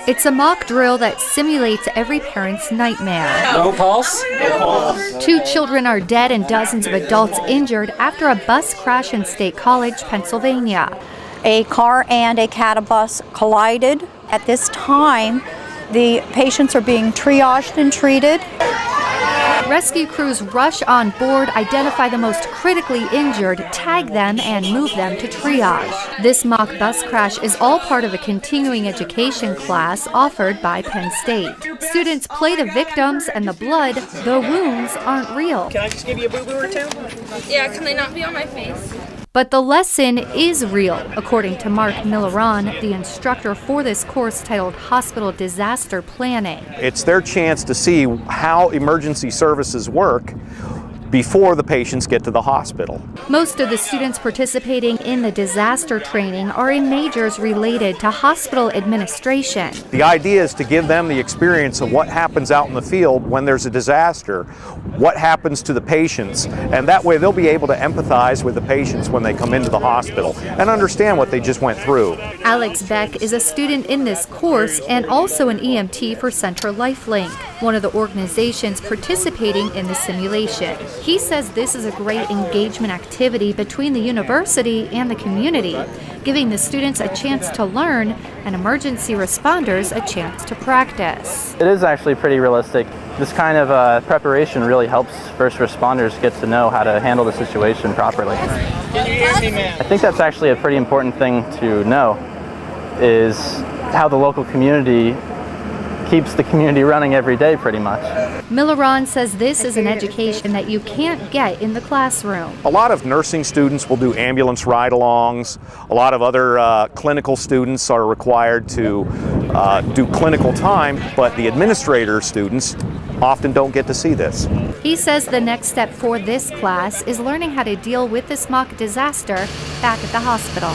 It's a mock drill that simulates every parent's nightmare. No pulse? No pulse. 2 children are dead and dozens of adults injured after a bus crash in State College, Pennsylvania. A car and a catbus collided. At this time, the patients are being triaged and treated. Rescue crews rush on board, identify the most critically injured, tag them, and move them to triage. This mock bus crash is all part of a continuing education class offered by Penn State. Students play the victims and the blood, the wounds aren't real. Can I just give you a boo-boo or two? Yeah, can they not be on my face? But the lesson is real, according to Mark Milleron, the instructor for this course titled Hospital Disaster Planning. It's their chance to see how emergency services work before the patients get to the hospital. Most of the students participating in the disaster training are in majors related to hospital administration. The idea is to give them the experience of what happens out in the field when there's a disaster, what happens to the patients, and that way they'll be able to empathize with the patients when they come into the hospital and understand what they just went through. Alex Beck is a student in this course and also an EMT for Central Lifelink, one of the organizations participating in the simulation. He says this is a great engagement activity between the university and the community, giving the students a chance to learn and emergency responders a chance to practice. It is actually pretty realistic. This kind of preparation really helps first responders get to know how to handle the situation properly. Can you hear me, man? I think that's actually a pretty important thing to know, is how the local community keeps the community running every day pretty much. Milleron says this is an education that you can't get in the classroom. A lot of nursing students will do ambulance ride-alongs. A lot of other clinical students are required to do clinical time, but the administrator students often don't get to see this. He says the next step for this class is learning how to deal with this mock disaster back at the hospital.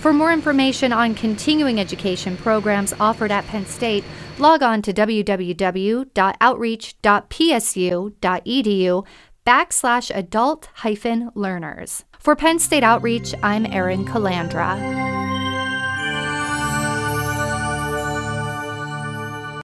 For more information on continuing education programs offered at Penn State, log on to www.outreach.psu.edu/adult-learners. For Penn State Outreach, I'm Erin Calandra.